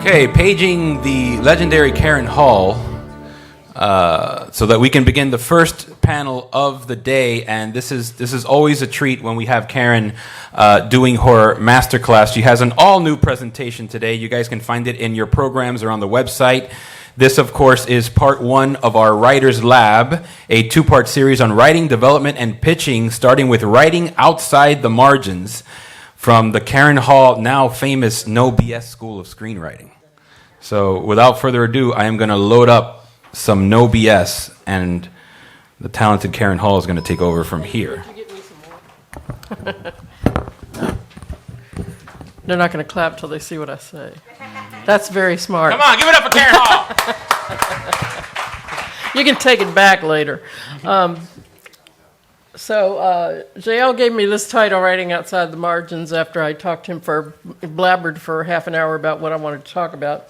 Okay, paging the legendary Karen Hall so that we can begin the first panel of the day. And this is always a treat when we have Karen doing her masterclass. She has an all-new presentation today. You guys can find it in your programs or on the website. This, of course, is part one of our Writer's Lab, a two-part series on writing, development, and pitching, starting with writing outside the margins from the Karen Hall, now famous No BS School of Screenwriting. So without further ado, I am going to load up some No BS, and the talented Karen Hall is going to take over from here. They're not going to clap till they see what I say. That's very smart. Come on, give it up for Karen Hall! You can take it back later. JL gave me this title, Writing Outside the Margins, after I talked to him blabbered for half an hour about what I wanted to talk about.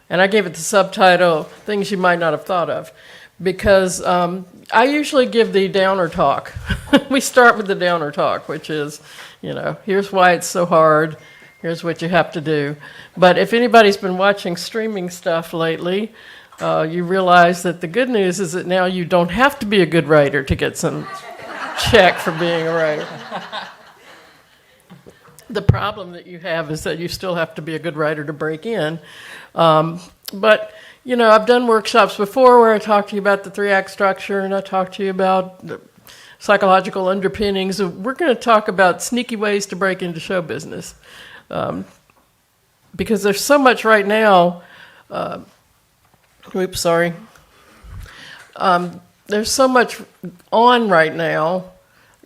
And I gave it the subtitle, Things You Might Not Have Thought Of, because I usually give the downer talk. We start with the downer talk, which is, here's why it's so hard, here's what you have to do. But if anybody's been watching streaming stuff lately, you realize that the good news is that now you don't have to be a good writer to get some check for being a writer. The problem that you have is that you still have to be a good writer to break in. But I've done workshops before where I talk to you about the 3-act structure, and I talk to you about the psychological underpinnings. We're going to talk about sneaky ways to break into show business. Because there's so much right now. There's so much on right now.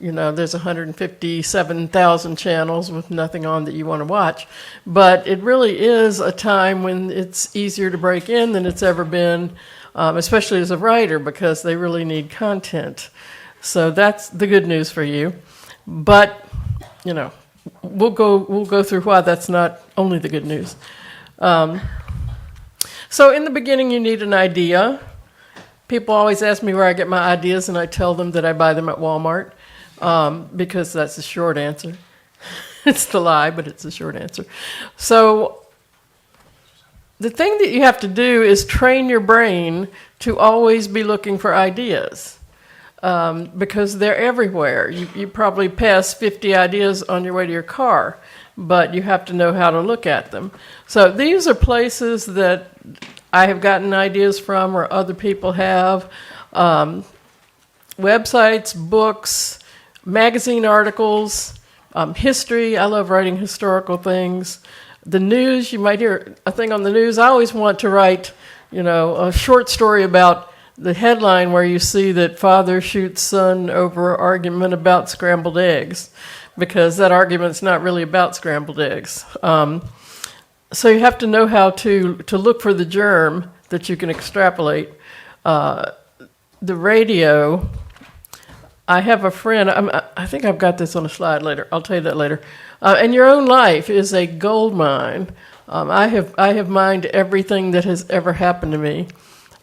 There's 157,000 channels with nothing on that you want to watch. But it really is a time when it's easier to break in than it's ever been, especially as a writer, because they really need content. So that's the good news for you. But, we'll go through why that's not only the good news. So in the beginning, you need an idea. People always ask me where I get my ideas, and I tell them that I buy them at Walmart, because that's the short answer. It's the lie, but it's the short answer. So the thing that you have to do is train your brain to always be looking for ideas, because they're everywhere. You probably pass 50 ideas on your way to your car, but you have to know how to look at them. So these are places that I have gotten ideas from, or other people have. Websites, books, magazine articles, history. I love writing historical things. The news, you might hear a thing on the news. I always want to write, a short story about the headline where you see that father shoots son over argument about scrambled eggs, because that argument's not really about scrambled eggs. So you have to know how to look for the germ that you can extrapolate. The radio, I have a friend, I think I've got this on a slide later. I'll tell you that later. And your own life is a gold mine. I have mined everything that has ever happened to me.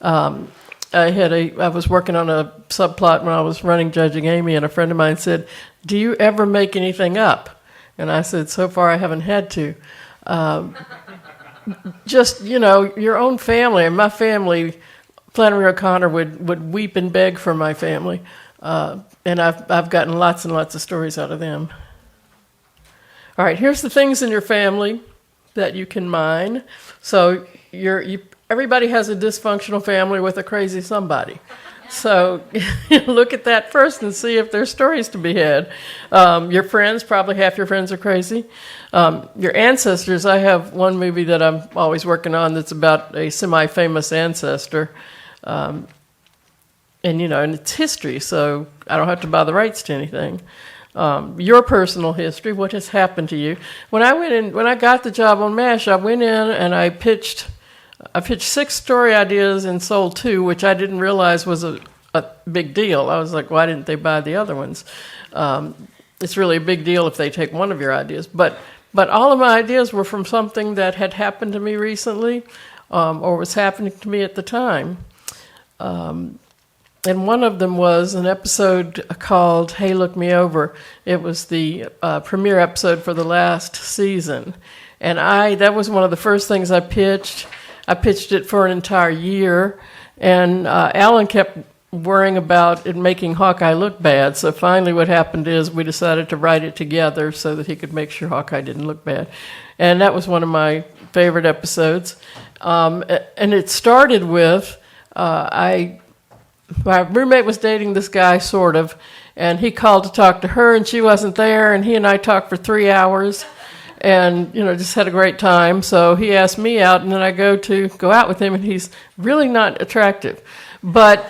I was working on a subplot when I was running Judging Emmy, and a friend of mine said, "Do you ever make anything up?" And I said, "So far I haven't had to." Just, your own family. And my family, Flannery O'Connor would weep and beg for my family. And I've gotten lots and lots of stories out of them. All right, here's the things in your family that you can mine. So everybody has a dysfunctional family with a crazy somebody. So look at that first and see if there's stories to be had. Your friends, probably half your friends are crazy. Your ancestors, I have one movie that I'm always working on that's about a semi-famous ancestor. And it's history, so I don't have to buy the rights to anything. Your personal history, what has happened to you. When I got the job on MASH, I went in and I pitched 6 story ideas and sold 2, which I didn't realize was a big deal. I was like, why didn't they buy the other ones? It's really a big deal if they take one of your ideas. But all of my ideas were from something that had happened to me recently, or was happening to me at the time. And one of them was an episode called Hey, Look Me Over. It was the premiere episode for the last season. And that was one of the first things I pitched. I pitched it for an entire year, and Alan kept worrying about it making Hawkeye look bad. So finally what happened is we decided to write it together so that he could make sure Hawkeye didn't look bad. And that was one of my favorite episodes. And it started with, my roommate was dating this guy, sort of, and he called to talk to her, and she wasn't there, and he and I talked for 3 hours, and, just had a great time. So he asked me out, and then I go out with him, and he's really not attractive. But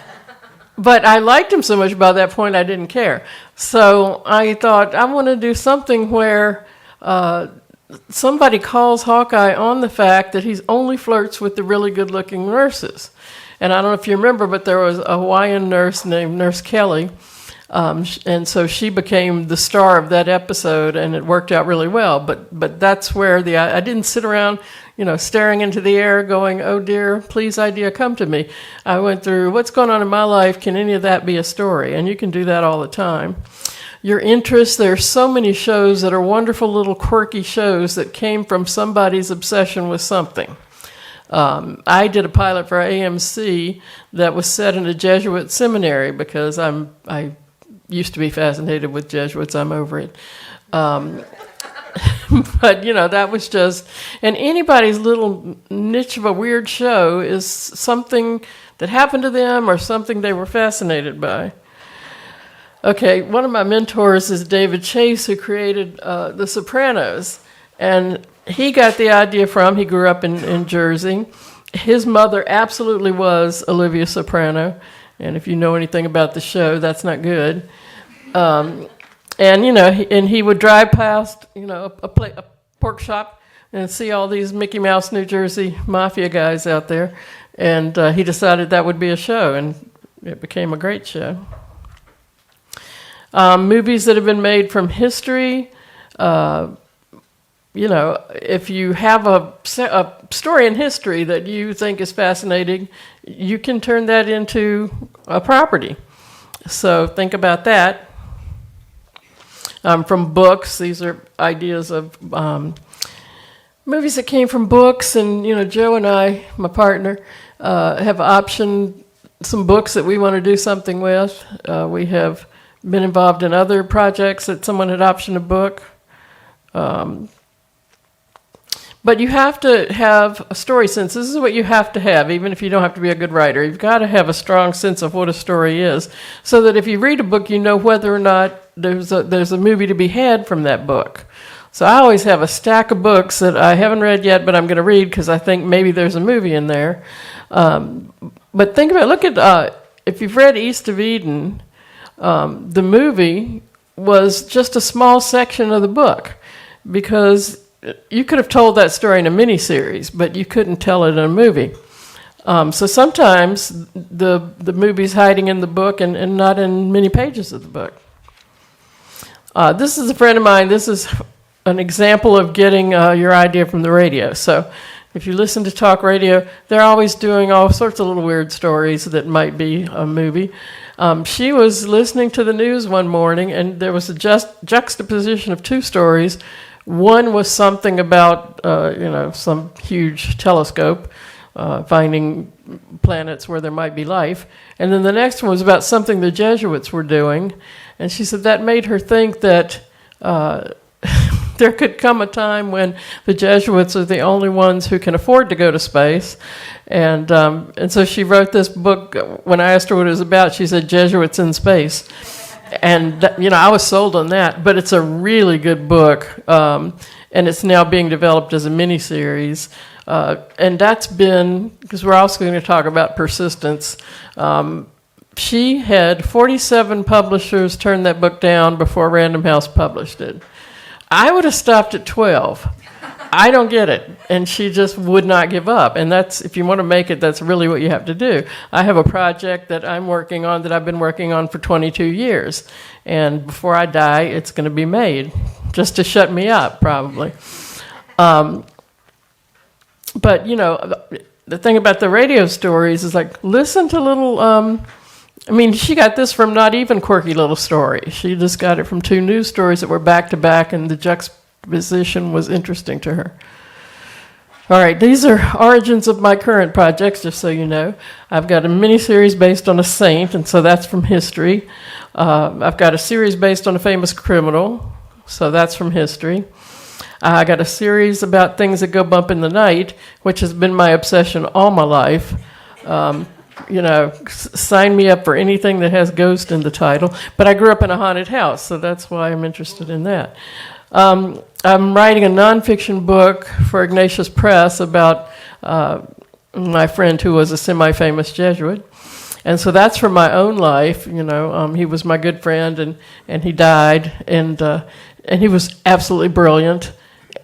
I liked him so much by that point I didn't care. So I thought, I want to do something where somebody calls Hawkeye on the fact that he's only flirts with the really good-looking nurses. And I don't know if you remember, but there was a Hawaiian nurse named Nurse Kelly, and so she became the star of that episode, and it worked out really well. But that's where I didn't sit around, staring into the air going, oh dear, please idea, come to me. I went through, what's going on in my life? Can any of that be a story? And you can do that all the time. Your interests, there's so many shows that are wonderful little quirky shows that came from somebody's obsession with something. I did a pilot for AMC that was set in a Jesuit seminary because I used to be fascinated with Jesuits. I'm over it. But, that was just, and anybody's little niche of a weird show is something that happened to them or something they were fascinated by. Okay, one of my mentors is David Chase, who created The Sopranos. And he got the idea he grew up in Jersey. His mother absolutely was Olivia Soprano. And if you know anything about the show, that's not good. And he would drive past, a pork shop and see all these Mickey Mouse, New Jersey mafia guys out there. And he decided that would be a show, and it became a great show. Movies that have been made from history, if you have a story in history that you think is fascinating, you can turn that into a property. So think about that. From books, these are ideas of movies that came from books, and Joe and I, my partner, have optioned some books that we want to do something with. We have been involved in other projects that someone had optioned a book. But you have to have a story sense. This is what you have to have, even if you don't have to be a good writer. You've got to have a strong sense of what a story is, so that if you read a book, you know whether or not there's a movie to be had from that book. So I always have a stack of books that I haven't read yet, but I'm going to read because I think maybe there's a movie in there. But look at, if you've read East of Eden, the movie was just a small section of the book, because you could have told that story in a miniseries, but you couldn't tell it in a movie. So sometimes the movie's hiding in the book and not in many pages of the book. This is a friend of mine. This is an example of getting your idea from the radio. So if you listen to talk radio, they're always doing all sorts of little weird stories that might be a movie. She was listening to the news one morning, and there was a juxtaposition of two stories. One was something about, some huge telescope finding planets where there might be life. And then the next one was about something the Jesuits were doing. And she said that made her think that there could come a time when the Jesuits are the only ones who can afford to go to space. And so she wrote this book. When I asked her what it was about, she said, Jesuits in Space. And, I was sold on that. But it's a really good book. And it's now being developed as a miniseries. And that's been, because we're also going to talk about persistence. She had 47 publishers turn that book down before Random House published it. I would have stopped at 12. I don't get it. And she just would not give up. And that's, if you want to make it, that's really what you have to do. I have a project that I'm working on that I've been working on for 22 years. And before I die, it's going to be made, just to shut me up, probably. But, the thing about the radio stories is listen to little, she got this from not even quirky little story. She just got it from two news stories that were back to back, and the juxtaposition was interesting to her. All right, these are origins of my current projects, just so you know. I've got a miniseries based on a saint, and so that's from history. I've got a series based on a famous criminal, so that's from history. I got a series about things that go bump in the night, which has been my obsession all my life. Sign me up for anything that has ghost in the title. But I grew up in a haunted house, so that's why I'm interested in that. I'm writing a nonfiction book for Ignatius Press about my friend who was a semi-famous Jesuit. And so that's from my own life. He was my good friend, and he died, and he was absolutely brilliant.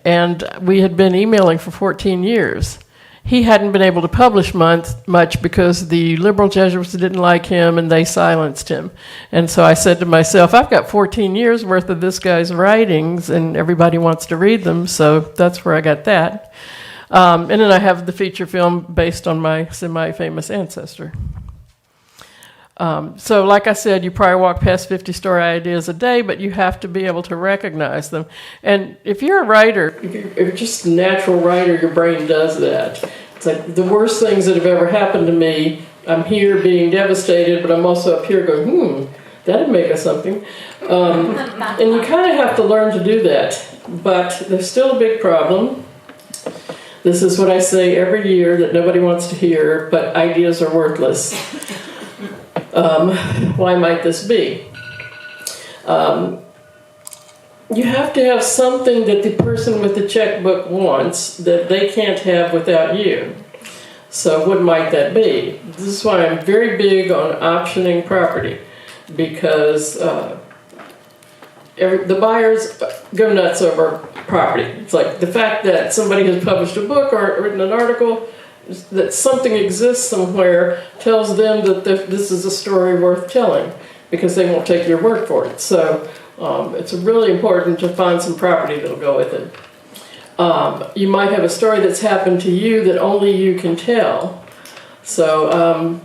And we had been emailing for 14 years. He hadn't been able to publish much because the liberal Jesuits didn't like him and they silenced him. And so I said to myself, I've got 14 years worth of this guy's writings and everybody wants to read them, so that's where I got that. And then I have the feature film based on my semi-famous ancestor. So like I said, you probably walk past 50 story ideas a day, but you have to be able to recognize them. And if you're a writer, if you're just a natural writer, your brain does that. It's like the worst things that have ever happened to me, I'm here being devastated, but I'm also up here going, that'd make us something. And you kind of have to learn to do that. But there's still a big problem. This is what I say every year that nobody wants to hear, but ideas are worthless. Why might this be? You have to have something that the person with the checkbook wants that they can't have without you. So what might that be? This is why I'm very big on optioning property, because the buyers go nuts over property. It's like the fact that somebody has published a book or written an article, that something exists somewhere, tells them that this is a story worth telling, because they won't take your word for it. So it's really important to find some property that'll go with it. You might have a story that's happened to you that only you can tell. So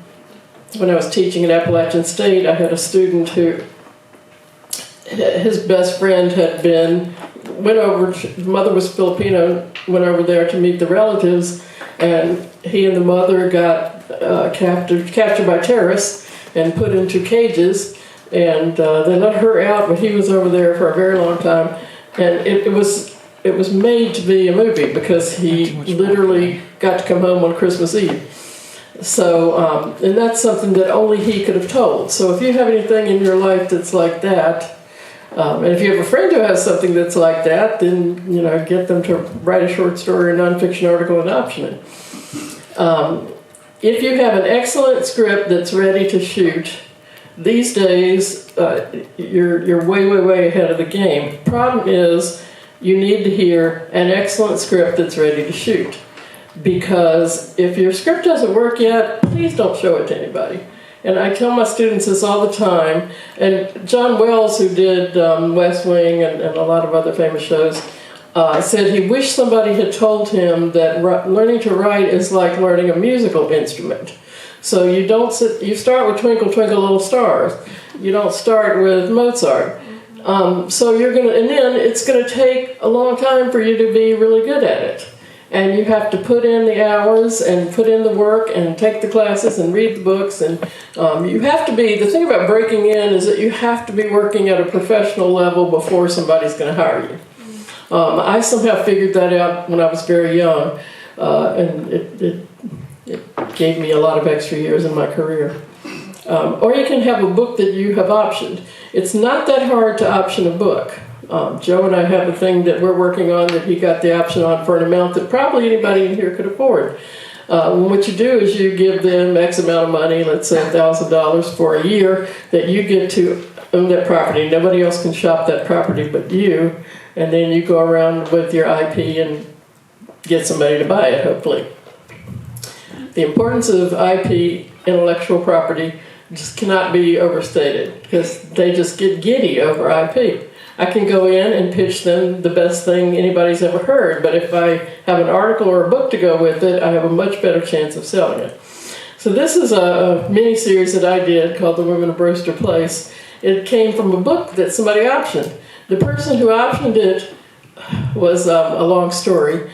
when I was teaching at Appalachian State, I had a student who, his best friend went over, his mother was Filipino, went over there to meet the relatives, and he and the mother got captured by terrorists and put into cages, and they let her out, but he was over there for a very long time, and it was made to be a movie because he literally got to come home on Christmas Eve. So, and that's something that only he could have told. So if you have anything in your life that's like that, and if you have a friend who has something that's like that, then get them to write a short story or nonfiction article and option it. If you have an excellent script that's ready to shoot, these days you're way ahead of the game. Problem is, you need to hear an excellent script that's ready to shoot, because if your script doesn't work yet, please don't show it to anybody. And I tell my students this all the time, and John Wells, who did West Wing and a lot of other famous shows, said he wished somebody had told him that learning to write is like learning a musical instrument. So you start with Twinkle, Twinkle, Little Stars. You don't start with Mozart. So and then it's going to take a long time for you to be really good at it. And you have to put in the hours and put in the work and take the classes and read the books. And you have to be, the thing about breaking in is that you have to be working at a professional level before somebody's going to hire you. I somehow figured that out when I was very young, and it gave me a lot of extra years in my career. Or you can have a book that you have optioned. It's not that hard to option a book. Joe and I have a thing that we're working on that he got the option on for an amount that probably anybody in here could afford. What you do is you give them X amount of money, let's say $1,000 for a year, that you get to own that property. Nobody else can shop that property but you, and then you go around with your IP and get somebody to buy it, hopefully. The importance of IP, intellectual property, just cannot be overstated, because they just get giddy over IP. I can go in and pitch them the best thing anybody's ever heard, but if I have an article or a book to go with it, I have a much better chance of selling it. So this is a mini-series that I did called The Women of Brewster Place. It came from a book that somebody optioned. The person who optioned it was a long story.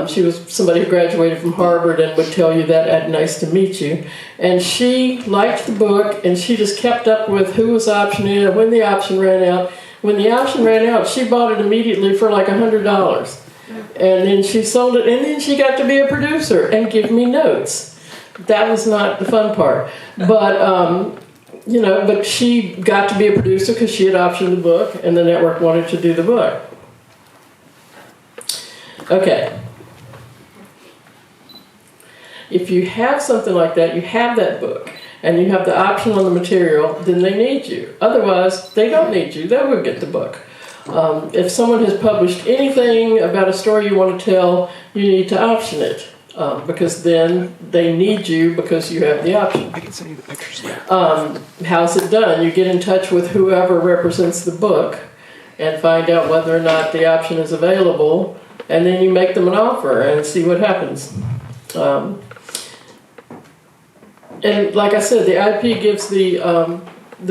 She was somebody who graduated from Harvard and would tell you that nice to meet you. And she liked the book, and she just kept up with who was optioning it, when the option ran out. When the option ran out, she bought it immediately for like $100. And then she sold it, and then she got to be a producer and give me notes. That was not the fun part. But, but she got to be a producer because she had optioned the book, and the network wanted to do the book. Okay. If you have something like that, you have that book, and you have the option on the material, then they need you. Otherwise, they don't need you. They will get the book. If someone has published anything about a story you want to tell, you need to option it, because then they need you because you have the option. I can send you the pictures later. How's it done? You get in touch with whoever represents the book and find out whether or not the option is available, and then you make them an offer and see what happens. And like I said, the IP gives the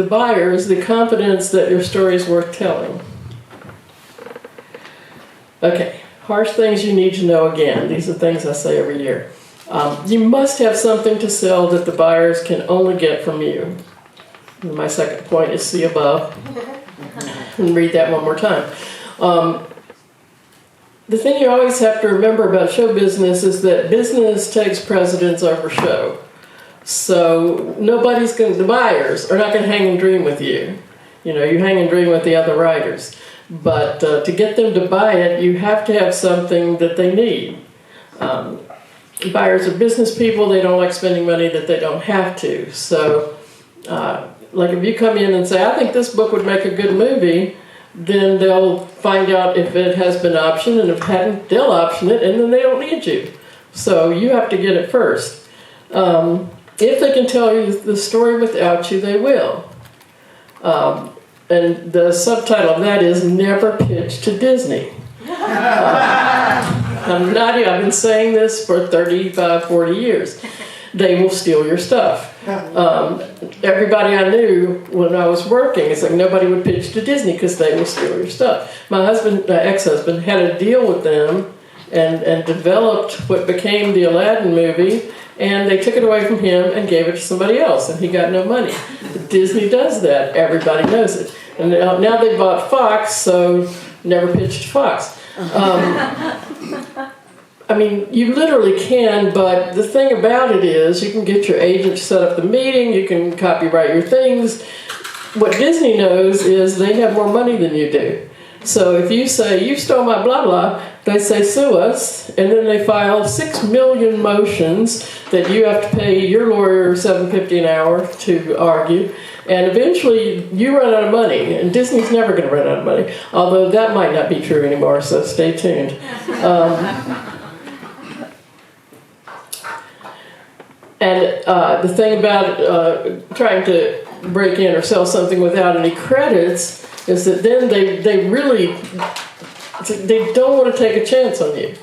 buyers the confidence that your story is worth telling. Okay, harsh things you need to know again. These are things I say every year. You must have something to sell that the buyers can only get from you. And my second point is see above. And read that one more time. The thing you always have to remember about show business is that business takes precedence over show. So the buyers are not going to hang and dream with you. You hang and dream with the other writers. But to get them to buy it, you have to have something that they need. Buyers are business people. They don't like spending money that they don't have to. So, like if you come in and say, I think this book would make a good movie, then they'll find out if it has been optioned, and if it hadn't, they'll option it, and then they don't need you. So you have to get it first. If they can tell you the story without you, they will. And the subtitle of that is Never Pitch to Disney. I've been saying this for 35, 40 years. They will steal your stuff. Everybody I knew when I was working, it's like nobody would pitch to Disney because they will steal your stuff. My ex-husband, had a deal with them and developed what became the Aladdin movie, and they took it away from him and gave it to somebody else, and he got no money. Disney does that. Everybody knows it. And now they bought Fox, so never pitched to Fox. You literally can, but the thing about it is you can get your agent to set up the meeting, you can copyright your things. What Disney knows is they have more money than you do. So if you say, you stole my blah blah, they say sue us, and then they file 6 million motions that you have to pay your lawyer $7.50 an hour to argue, and eventually you run out of money, and Disney's never going to run out of money, although that might not be true anymore, so stay tuned. And the thing about trying to break in or sell something without any credits is that then they don't want to take a chance on you.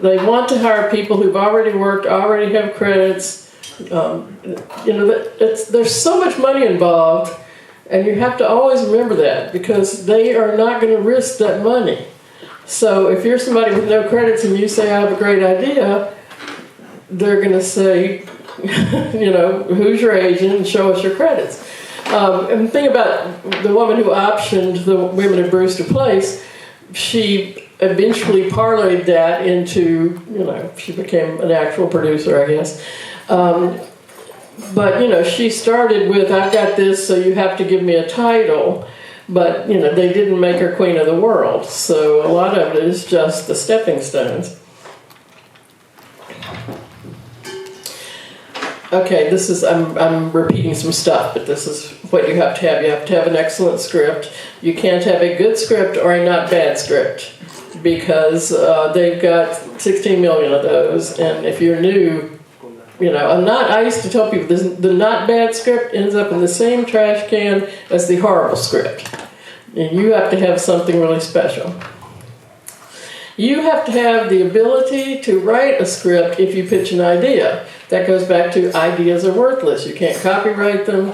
They want to hire people who've already worked, already have credits. There's so much money involved, and you have to always remember that because they are not going to risk that money. So if you're somebody with no credits and you say, I have a great idea, they're going to say, who's your agent and show us your credits. And the thing about the woman who optioned the women at Brewster Place, she eventually parlayed that into, she became an actual producer, I guess. But, she started with, I've got this, so you have to give me a title. But, they didn't make her queen of the world. So a lot of it is just the stepping stones. Okay, I'm repeating some stuff, but this is what you have to have. You have to have an excellent script. You can't have a good script or a not bad script because they've got 16 million of those. And if you're new, I used to tell people the not bad script ends up in the same trash can as the horrible script. And you have to have something really special. You have to have the ability to write a script if you pitch an idea. That goes back to ideas are worthless. You can't copyright them.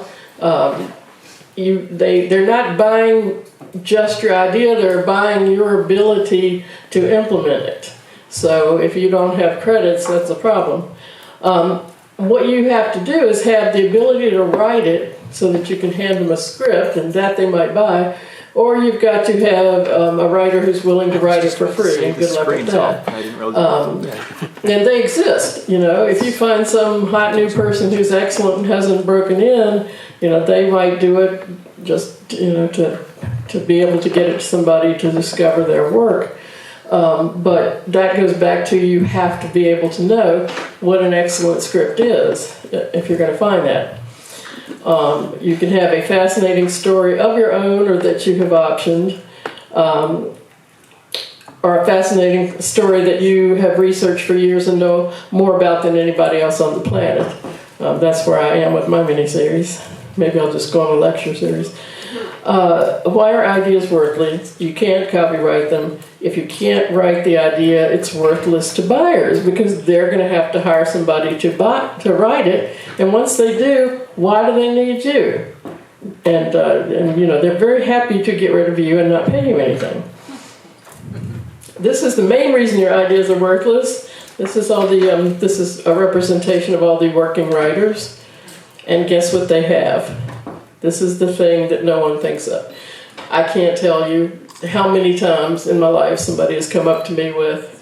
They're not buying just your idea. They're buying your ability to implement it. So if you don't have credits, that's a problem. What you have to do is have the ability to write it so that you can hand them a script, and that they might buy. Or you've got to have a writer who's willing to write it for free, and good luck with that. And they exist, If you find some hot new person who's excellent and hasn't broken in, they might do it just, to be able to get it to somebody to discover their work. But that goes back to you have to be able to know what an excellent script is if you're going to find that. You can have a fascinating story of your own or that you have optioned, or a fascinating story that you have researched for years and know more about than anybody else on the planet. That's where I am with my miniseries. Maybe I'll just go on a lecture series. Why are ideas worthless? You can't copyright them. If you can't write the idea, it's worthless to buyers because they're going to have to hire somebody to write it. And once they do, why do they need you? And they're very happy to get rid of you and not pay you anything. This is the main reason your ideas are worthless. This is this is a representation of all the working writers. And guess what they have? This is the thing that no one thinks of. I can't tell you how many times in my life somebody has come up to me with,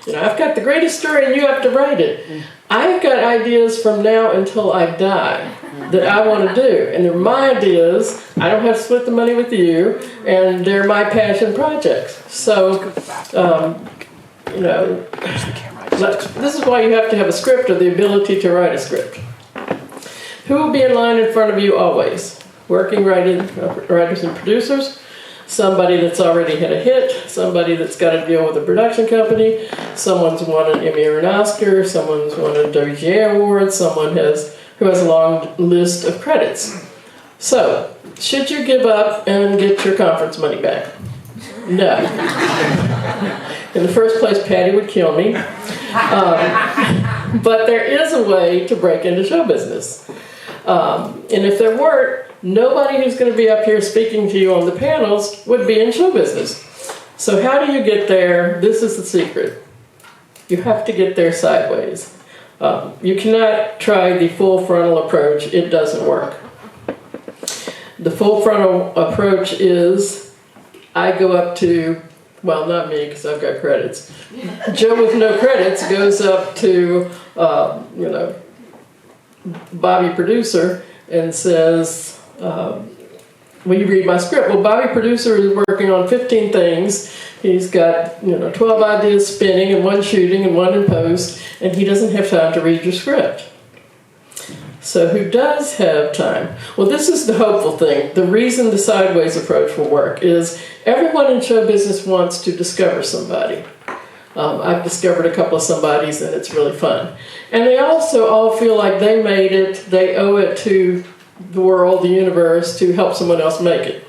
I've got the greatest story and you have to write it. I've got ideas from now until I die that I want to do. And they're my ideas. I don't have to split the money with you. And they're my passion projects. So, this is why you have to have a script or the ability to write a script. Who will be in line in front of you always? Working writers and producers, somebody that's already had a hit, somebody that's got to deal with a production company, someone's won an Emmy or an Oscar, someone's won a WGA award, someone who has a long list of credits. So, should you give up and get your conference money back? No. In the first place, Patty would kill me. But there is a way to break into show business. And if there weren't, nobody who's going to be up here speaking to you on the panels would be in show business. So how do you get there? This is the secret. You have to get there sideways. You cannot try the full frontal approach. It doesn't work. The full frontal approach is I go up to, well, not me because I've got credits. Joe with no credits goes up to, Bobby producer and says, will you read my script? Well, Bobby producer is working on 15 things. He's got 12 ideas spinning and one shooting and one in post, and he doesn't have time to read your script. So who does have time? Well, this is the hopeful thing. The reason the sideways approach will work is everyone in show business wants to discover somebody. I've discovered a couple of somebodies and it's really fun. And they also all feel like they made it, they owe it to the world, the universe, to help someone else make it.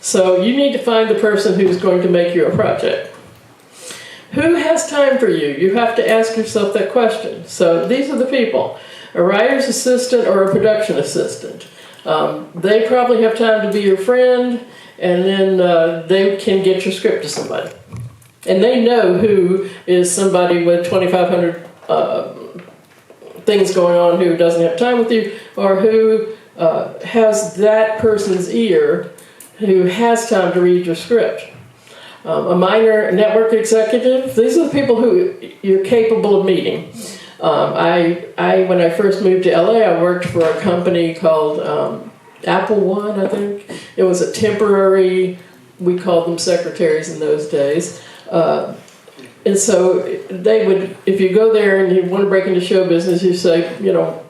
So you need to find the person who's going to make you a project. Who has time for you? You have to ask yourself that question. So these are the people. A writer's assistant or a production assistant. They probably have time to be your friend, and then they can get your script to somebody. And they know who is somebody with 2,500 things going on who doesn't have time with you, or who has that person's ear who has time to read your script. A minor network executive, these are the people who you're capable of meeting. When I first moved to LA, I worked for a company called Apple One, I think. It was a temporary, we called them secretaries in those days. And so they would, if you go there and you want to break into show business, you say,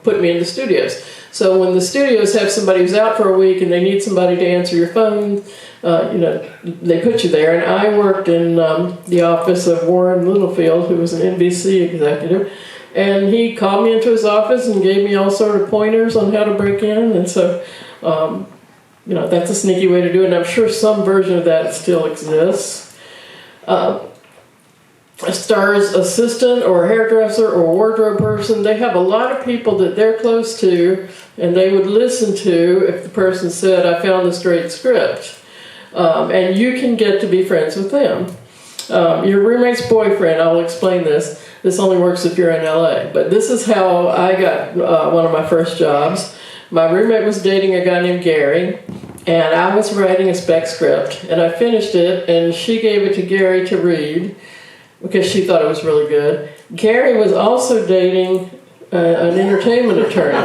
put me in the studios. So when the studios have somebody who's out for a week and they need somebody to answer your phone, they put you there. And I worked in the office of Warren Littlefield, who was an NBC executive. And he called me into his office and gave me all sort of pointers on how to break in. And so, that's a sneaky way to do it. And I'm sure some version of that still exists. A star's assistant or a hairdresser or a wardrobe person, they have a lot of people that they're close to and they would listen to if the person said, I found this great script. And you can get to be friends with them. Your roommate's boyfriend, I'll explain this. This only works if you're in LA. But this is how I got one of my first jobs. My roommate was dating a guy named Gary, and I was writing a spec script, and I finished it, and she gave it to Gary to read because she thought it was really good. Gary was also dating an entertainment attorney.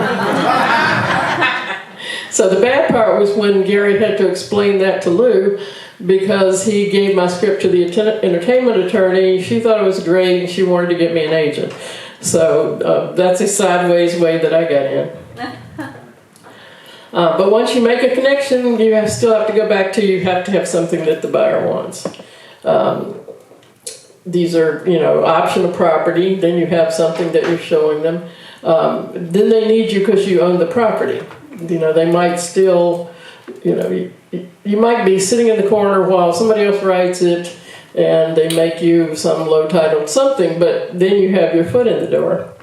So the bad part was when Gary had to explain that to Lou, because he gave my script to the entertainment attorney. She thought it was great, and she wanted to get me an agent. So that's a sideways way that I got in. But once you make a connection, you still have to go back to, you have to have something that the buyer wants. These are, optional property. Then you have something that you're showing them. Then they need you because you own the property. They might still, you might be sitting in the corner while somebody else writes it, and they make you some low-titled something, but then you have your foot in the door.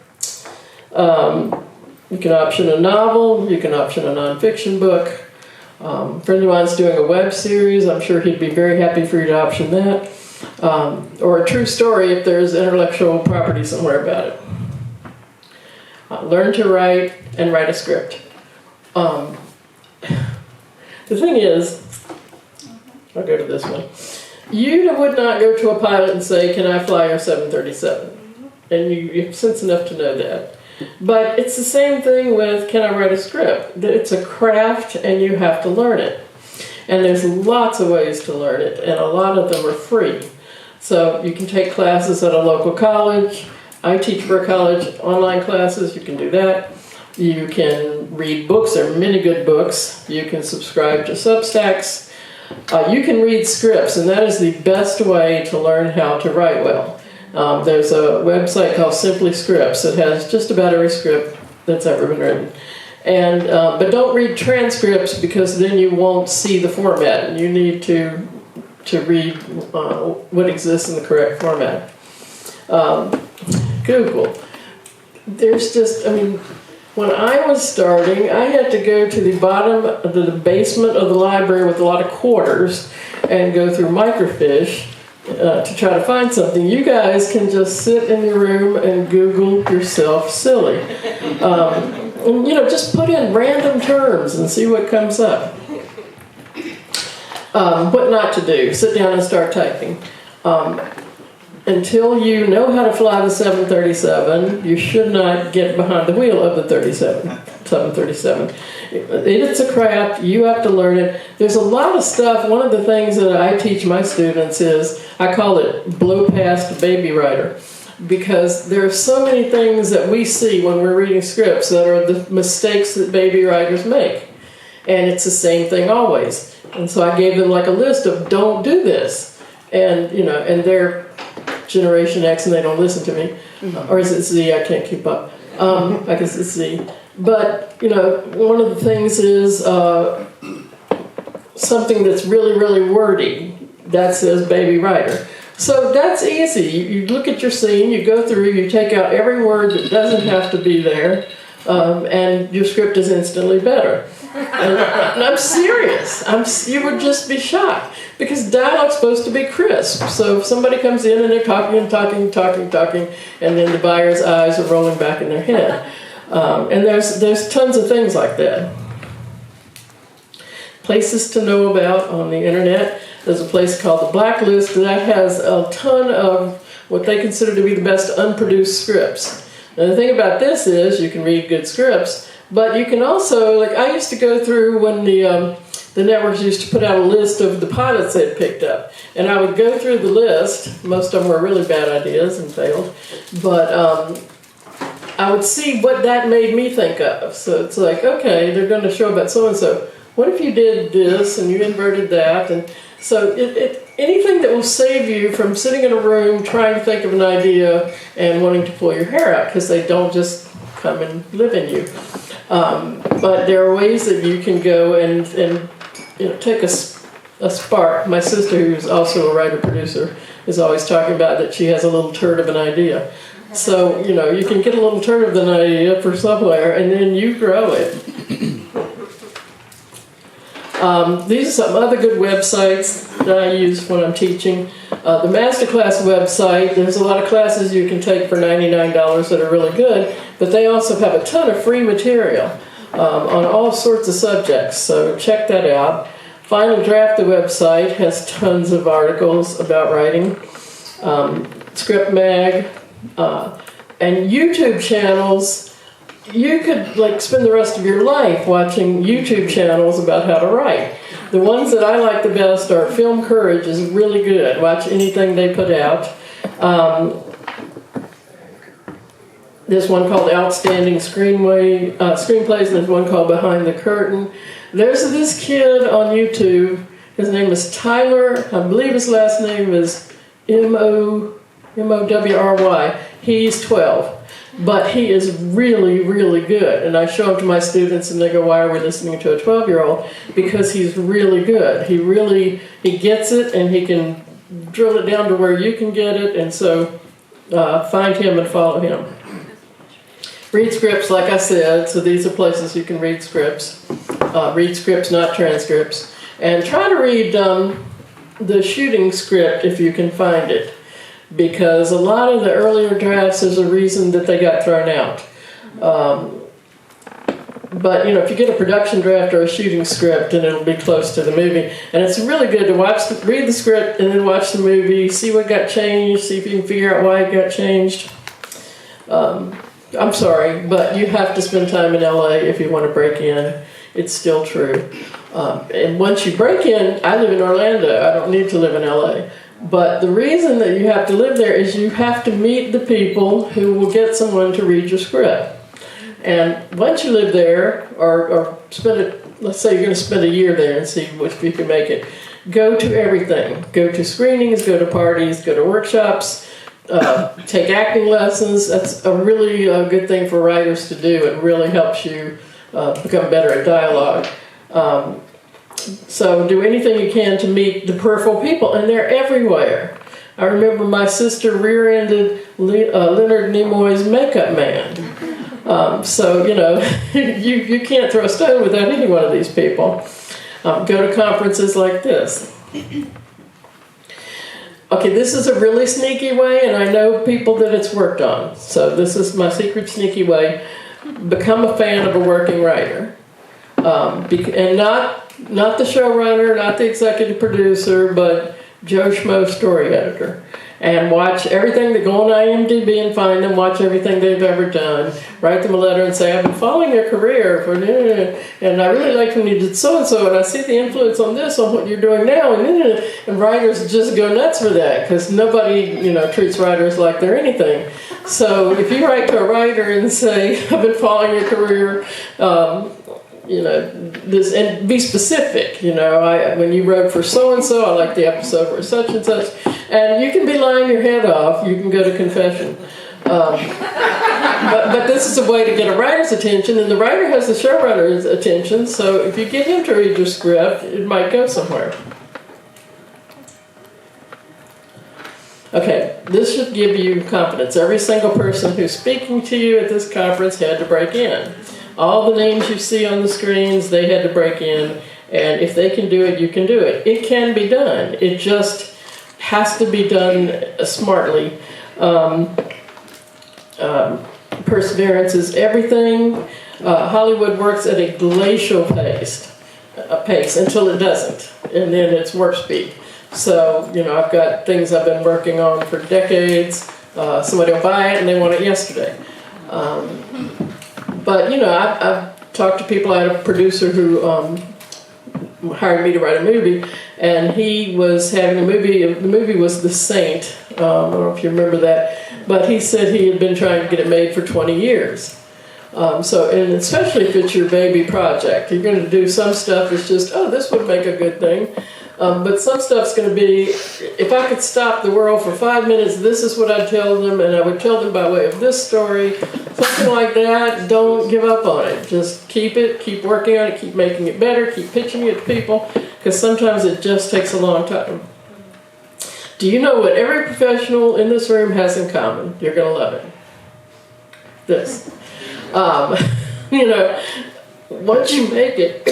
You can option a novel, you can option a nonfiction book. A friend of mine's doing a web series. I'm sure he'd be very happy for you to option that. Or a true story if there's intellectual property somewhere about it. Learn to write and write a script. The thing is, I'll go to this one. You would not go to a pilot and say, "Can I fly your 737?" And you have sense enough to know that. But it's the same thing with, can I write a script? It's a craft, and you have to learn it. And there's lots of ways to learn it, and a lot of them are free. So you can take classes at a local college. I teach for a college, online classes, you can do that. You can read books, there are many good books. You can subscribe to Substacks. You can read scripts, and that is the best way to learn how to write well. There's a website called Simply Scripts that has just about every script that's ever been written. And but don't read transcripts, because then you won't see the format. You need to read what exists in the correct format. Google. There's just, when I was starting, I had to go to the bottom of the basement of the library with a lot of quarters and go through microfiche to try to find something. You guys can just sit in your room and Google yourself silly. And, just put in random terms and see what comes up. What not to do. Sit down and start typing. Until you know how to fly the 737, you should not get behind the wheel of the 737. It's a craft. You have to learn it. There's a lot of stuff. One of the things that I teach my students is, I call it blow past baby writer, because there are so many things that we see when we're reading scripts that are the mistakes that baby writers make. And it's the same thing always. And so I gave them like a list of, don't do this. And, and they're Generation X and they don't listen to me. Or is it Z? I can't keep up. I guess it's Z. But, one of the things is something that's really, really wordy. That says baby writer. So that's easy. You look at your scene, you go through, you take out every word that doesn't have to be there, and your script is instantly better. And I'm serious. You would just be shocked. Because dialogue's supposed to be crisp. So if somebody comes in and they're talking, and then the buyer's eyes are rolling back in their head. And there's tons of things like that. Places to know about on the internet. There's a place called The Blacklist that has a ton of what they consider to be the best unproduced scripts. And the thing about this is you can read good scripts, but you can also, I used to go through when the networks used to put out a list of the pilots they'd picked up. And I would go through the list. Most of them were really bad ideas and failed. But I would see what that made me think of. So it's like, okay, they're going to show about so-and-so. What if you did this and you inverted that? And so anything that will save you from sitting in a room trying to think of an idea and wanting to pull your hair out, because they don't just come and live in you. But there are ways that you can go and take a spark. My sister, who's also a writer-producer, is always talking about that she has a little turd of an idea. So, you can get a little turd of an idea for somewhere, and then you grow it. These are some other good websites that I use when I'm teaching. The Masterclass website, there's a lot of classes you can take for $99 that are really good, but they also have a ton of free material on all sorts of subjects, so check that out. Final Draft, the website, has tons of articles about writing. Script Mag, and YouTube channels. You could like spend the rest of your life watching YouTube channels about how to write. The ones that I like the best are Film Courage is really good. Watch anything they put out. There's one called Outstanding Screenplays, and there's one called Behind the Curtain. There's this kid on YouTube. His name is Tyler. I believe his last name is M-O-W-R-Y. He's 12. But he is really, really good. And I show him to my students and they go, why are we listening to a 12-year-old? Because he's really good. He gets it and he can drill it down to where you can get it. And so find him and follow him. Read scripts, like I said. So these are places you can read scripts. Read scripts, not transcripts. And try to read the shooting script if you can find it. Because a lot of the earlier drafts, there's a reason that they got thrown out. But, if you get a production draft or a shooting script, then it'll be close to the movie. And it's really good to read the script and then watch the movie, see what got changed, see if you can figure out why it got changed. I'm sorry, but you have to spend time in LA if you want to break in. It's still true. And once you break in, I live in Orlando. I don't need to live in LA. But the reason that you have to live there is you have to meet the people who will get someone to read your script. And once you live there, or spend it, let's say you're going to spend a year there and see if you can make it, go to everything. Go to screenings, go to parties, go to workshops, take acting lessons. That's a really good thing for writers to do. It really helps you become better at dialogue. So do anything you can to meet the peripheral people, and they're everywhere. I remember my sister rear-ended Leonard Nimoy's makeup man. So, you can't throw a stone without any one of these people. Go to conferences like this. Okay, this is a really sneaky way, and I know people that it's worked on. So this is my secret sneaky way. Become a fan of a working writer. And not the showrunner, not the executive producer, but Joe Schmo story editor. And watch everything that go on IMDb and find them, watch everything they've ever done. Write them a letter and say, I've been following your career, and I really liked when you did so-and-so, and I see the influence on this, on what you're doing now. And writers just go nuts for that, because nobody, treats writers like they're anything. So if you write to a writer and say, I've been following your career, this, and be specific. When you wrote for so-and-so, I like the episode for such and such. And you can be lying your head off. You can go to confession. But this is a way to get a writer's attention, and the writer has the showrunner's attention, so if you get him to read your script, it might go somewhere. Okay, this should give you confidence. Every single person who's speaking to you at this conference had to break in. All the names you see on the screens, they had to break in, and if they can do it, you can do it. It can be done. It just has to be done smartly. Perseverance is everything. Hollywood works at a glacial pace until it doesn't, and then it's warp speed. So, I've got things I've been working on for decades. Somebody will buy it and they want it yesterday. But, I've talked to people. I had a producer who hired me to write a movie, and he was having a movie. The movie was The Saint. I don't know if you remember that. But he said he had been trying to get it made for 20 years. And especially if it's your baby project, you're going to do some stuff that's just, this would make a good thing. But some stuff's going to be, if I could stop the world for 5 minutes, this is what I'd tell them, and I would tell them by way of this story, something like that. Don't give up on it. Just keep working on it, keep making it better, keep pitching it to people, because sometimes it just takes a long time. Do you know what every professional in this room has in common? You're going to love it. This. Once you make it,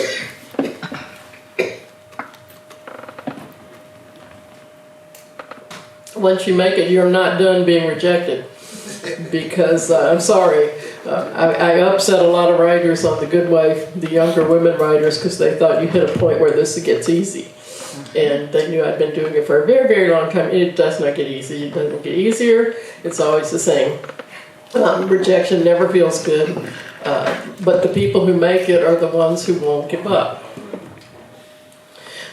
once you make it, you're not done being rejected. Because I'm sorry, I upset a lot of writers on The Good Wife, the younger women writers, because they thought you hit a point where this gets easy. And they knew I'd been doing it for a very, very long time. It does not get easy. It doesn't get easier. It's always the same. Rejection never feels good. But the people who make it are the ones who won't give up.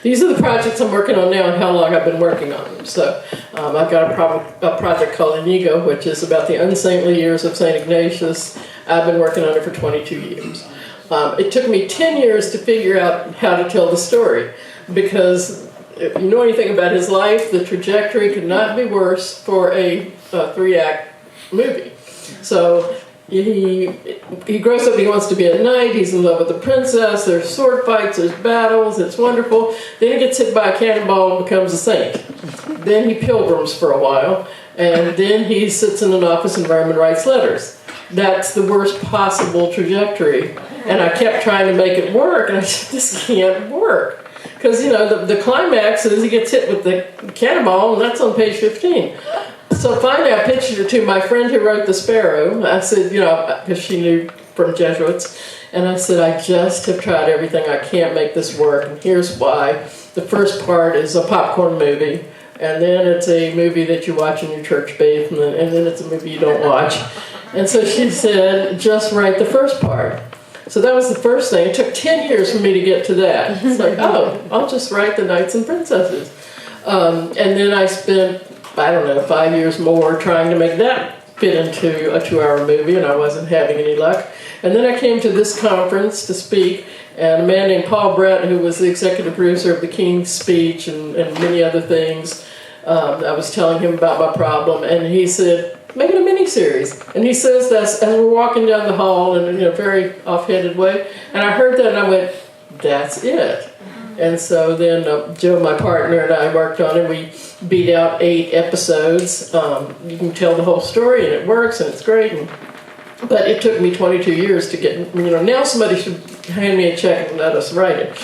These are the projects I'm working on now and how long I've been working on them. So I've got a project called Inigo, which is about the unsaintly years of St. Ignatius. I've been working on it for 22 years. It took me 10 years to figure out how to tell the story, because if you know anything about his life, the trajectory could not be worse for a 3-act movie. So he grows up, he wants to be a knight, he's in love with the princess, there's sword fights, there's battles, it's wonderful. Then he gets hit by a cannonball and becomes a saint. Then he pilgrims for a while, and then he sits in an office environment and writes letters. That's the worst possible trajectory. And I kept trying to make it work, and I said, this can't work. Because, the climax is he gets hit with the cannonball, and that's on page 15. So finally I pitched it to my friend who wrote The Sparrow. I said, because she knew from Jesuits, and I said, I just have tried everything. I can't make this work, and here's why. The first part is a popcorn movie, and then it's a movie that you watch in your church bath, and then it's a movie you don't watch. And so she said, just write the first part. So that was the first thing. It took 10 years for me to get to that. It's like, I'll just write the knights and princesses. And then I spent, 5 years more trying to make that fit into a 2-hour movie, and I wasn't having any luck. And then I came to this conference to speak, and a man named Paul Brett, who was the executive producer of The King's Speech and many other things, I was telling him about my problem, and he said, make it a miniseries. And he says that as we're walking down the hall in a very off-handed way, and I heard that and I went, that's it. And so then Joe, my partner, and I worked on it. We beat out 8 episodes. You can tell the whole story, and it works, and it's great. But it took me 22 years to get, now somebody should hand me a check and let us write it.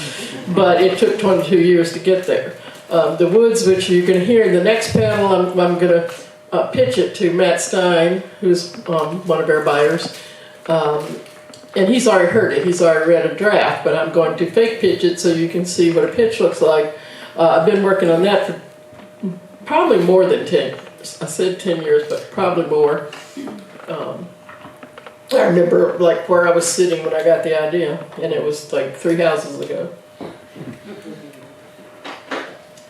But it took 22 years to get there. The Woods, which you can hear in the next panel, I'm going to pitch it to Matt Stein, who's one of our buyers. And he's already heard it. He's already read a draft, but I'm going to fake pitch it so you can see what a pitch looks like. I've been working on that for probably more than 10. I said 10 years, but probably more. I remember where I was sitting when I got the idea, and it was 3 houses ago.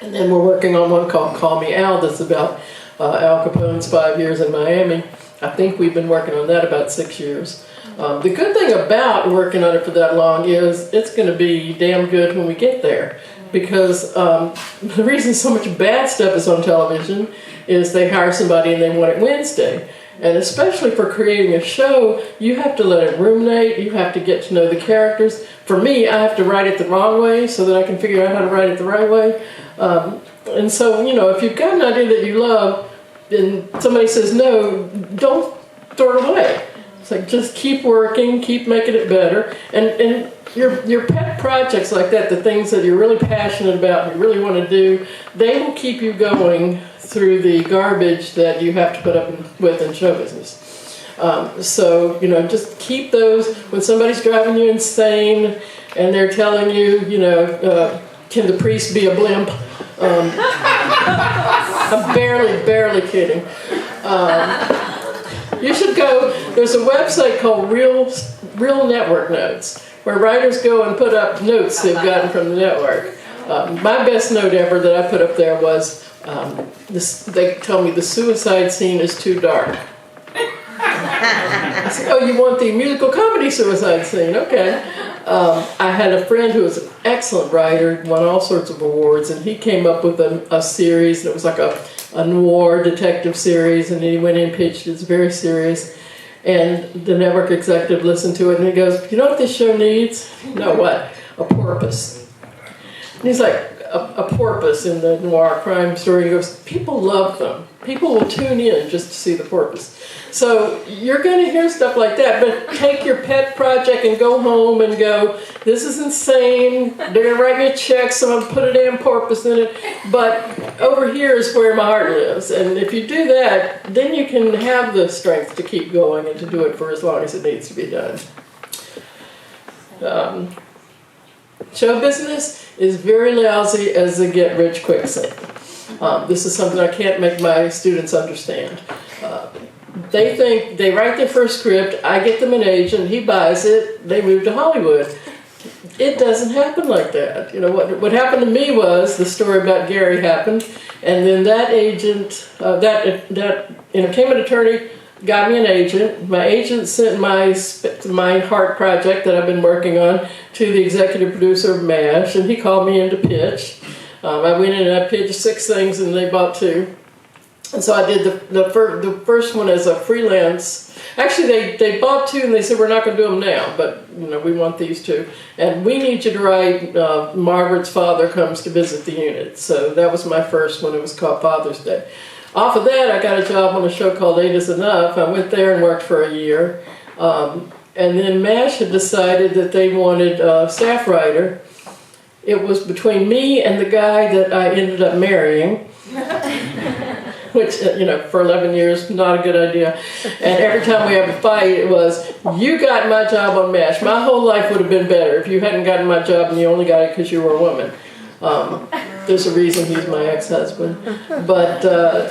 And then we're working on one called Call Me Al that's about Al Capone's 5 years in Miami. I think we've been working on that about 6 years. The good thing about working on it for that long is it's going to be damn good when we get there. Because the reason so much bad stuff is on television is they hire somebody and they want it Wednesday. And especially for creating a show, you have to let it ruminate, you have to get to know the characters. For me, I have to write it the wrong way so that I can figure out how to write it the right way. And so, if you've got an idea that you love, and somebody says no, don't throw it away. It's just keep working, keep making it better. And your pet projects like that, the things that you're really passionate about, you really want to do, they will keep you going through the garbage that you have to put up with in show business. So, just keep those. When somebody's driving you insane and they're telling you, can the priest be a blimp? I'm barely kidding. You should go, there's a website called Real Network Notes, where writers go and put up notes they've gotten from the network. My best note ever that I put up there was, they tell me the suicide scene is too dark. I said, oh, you want the musical comedy suicide scene? Okay. I had a friend who was an excellent writer, won all sorts of awards, and he came up with a series that was like a noir detective series, and he went in and pitched it. It's very serious. And the network executive listened to it, and he goes, you know what this show needs? No, what? A porpoise. And he's like, a porpoise in the noir crime story. He goes, people love them. People will tune in just to see the porpoise. So you're going to hear stuff like that, but take your pet project and go home and go, this is insane. They're going to write me a check, so I'm going to put a damn porpoise in it. But over here is where my heart lives. And if you do that, then you can have the strength to keep going and to do it for as long as it needs to be done. Show business is very lousy as a get-rich-quick thing. This is something I can't make my students understand. They think they write their first script, I get them an agent, he buys it, they move to Hollywood. It doesn't happen like that. You know, what happened to me was the story about Gary happened, and then that agent, that entertainment attorney got me an agent. My agent sent my heart project that I've been working on to the executive producer of MASH, and he called me in to pitch. I went in and I pitched 6 things, and they bought 2. And so I did the first one as a freelance. Actually, they bought 2 and they said, we're not going to do them now, but you know, we want these 2. And we need you to write Margaret's father comes to visit the unit. So that was my first one. It was called Father's Day. Off of that, I got a job on a show called 8 is Enough. I went there and worked for a year. And then MASH had decided that they wanted a staff writer. It was between me and the guy that I ended up marrying. Which, you know, for 11 years, not a good idea. And every time we have a fight, it was, you got my job on MASH. My whole life would have been better if you hadn't gotten my job and you only got it because you were a woman. There's a reason he's my ex-husband. But,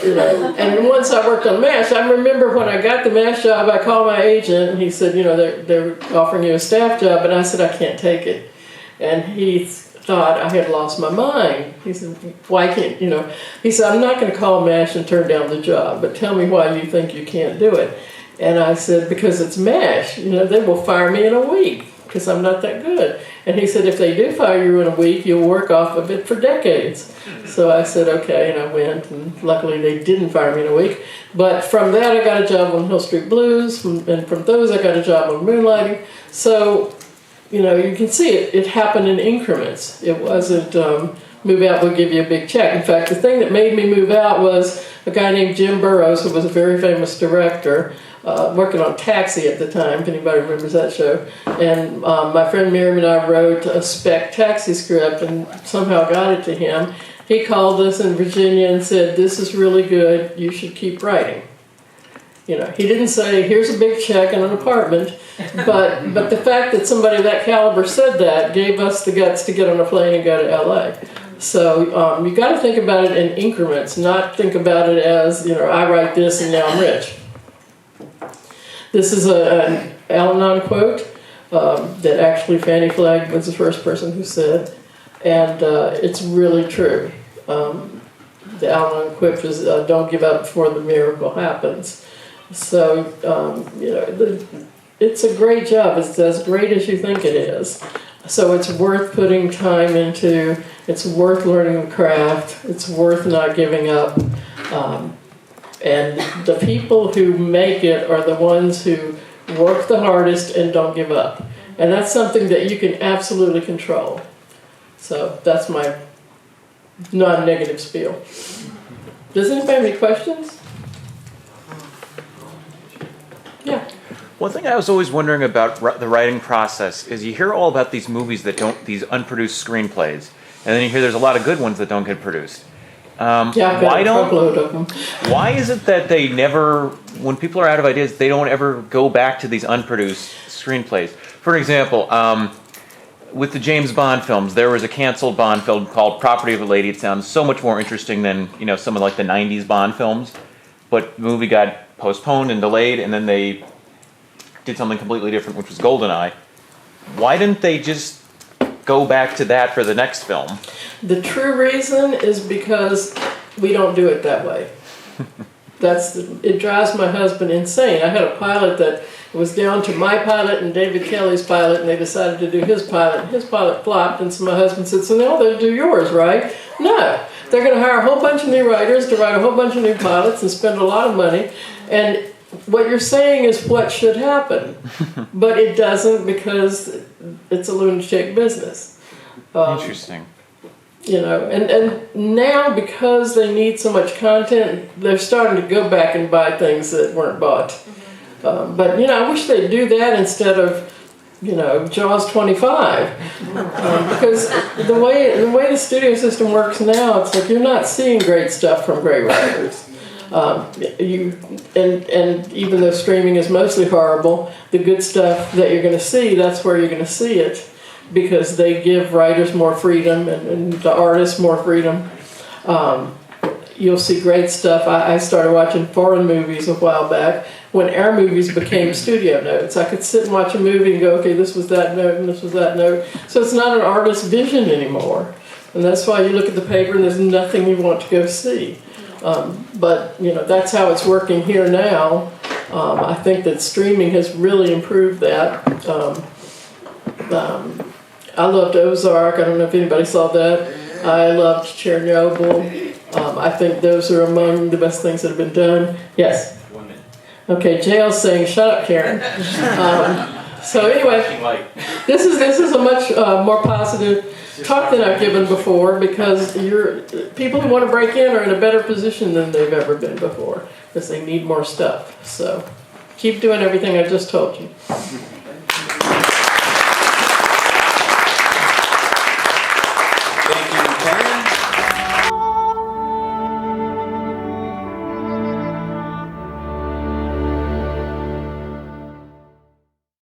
you know, and once I worked on MASH, I remember when I got the MASH job, I called my agent, and he said, you know, they're offering you a staff job. And I said, I can't take it. And he thought I had lost my mind. He said, why can't, you know, he said, I'm not going to call MASH and turn down the job, but tell me why you think you can't do it. And I said, because it's MASH, you know, they will fire me in a week because I'm not that good. And he said, if they do fire you in a week, you'll work off of it for decades. So I said, okay, and I went, and luckily they didn't fire me in a week. But from that, I got a job on Hill Street Blues, and from those, I got a job on Moonlighting. So, you know, you can see it happened in increments. It wasn't move out, we'll give you a big check. In fact, the thing that made me move out was a guy named Jim Burrows, who was a very famous director, working on Taxi at the time, if anybody remembers that show. And my friend Miriam and I wrote a spec Taxi script and somehow got it to him. He called us in Virginia and said, this is really good, you should keep writing. You know, he didn't say, here's a big check and an apartment, but the fact that somebody of that caliber said that gave us the guts to get on a plane and go to LA. So you got to think about it in increments, not think about it as, you know, I write this and now I'm rich. This is an Al-Anon quote that actually Fannie Flagg was the first person who said, and it's really true. The Al-Anon quote is, don't give up before the miracle happens. So, you know, it's a great job. It's as great as you think it is. So it's worth putting time into. It's worth learning the craft. It's worth not giving up. And the people who make it are the ones who work the hardest and don't give up. And that's something that you can absolutely control. So that's my non-negative spiel. Does anybody have any questions? Yeah. One thing I was always wondering about the writing process is you hear all about these movies that don't, these unproduced screenplays, and then you hear there's a lot of good ones that don't get produced. Yeah, I've got a truckload of them. Why is it that they never, when people are out of ideas, they don't ever go back to these unproduced screenplays? For example, with the James Bond films, there was a canceled Bond film called Property of a Lady. It sounds so much more interesting than, you know, some of like the 90s Bond films, but the movie got postponed and delayed, and then they did something completely different, which was GoldenEye. Why didn't they just go back to that for the next film? The true reason is because we don't do it that way. It drives my husband insane. I had a pilot that was down to my pilot and David Kelly's pilot, and they decided to do his pilot. His pilot flopped, and so my husband said, so now they'll do yours, right? No. They're going to hire a whole bunch of new writers to write a whole bunch of new pilots and spend a lot of money. And what you're saying is what should happen. But it doesn't, because it's a lunatic business. Interesting. And now because they need so much content, they're starting to go back and buy things that weren't bought. But I wish they'd do that instead of Jaws 25, because the way the studio system works now, it's like you're not seeing great stuff from great writers. And even though streaming is mostly horrible, the good stuff that you're going to see, that's where you're going to see it, because they give writers more freedom and the artists more freedom. You'll see great stuff. I started watching foreign movies a while back when our movies became studio notes. I could sit and watch a movie and go, okay, this was that note and this was that note. So it's not an artist's vision anymore. And that's why you look at the paper and there's nothing you want to go see. But that's how it's working here now. I think that streaming has really improved that. I loved Ozark. I don't know if anybody saw that. I loved Chernobyl. I think those are among the best things that have been done. Yes? 1 minute. Okay, JL's saying, shut up, Karen. So anyway, this is a much more positive talk than I've given before, because people who want to break in are in a better position than they've ever been before, because they need more stuff. So keep doing everything I just told you.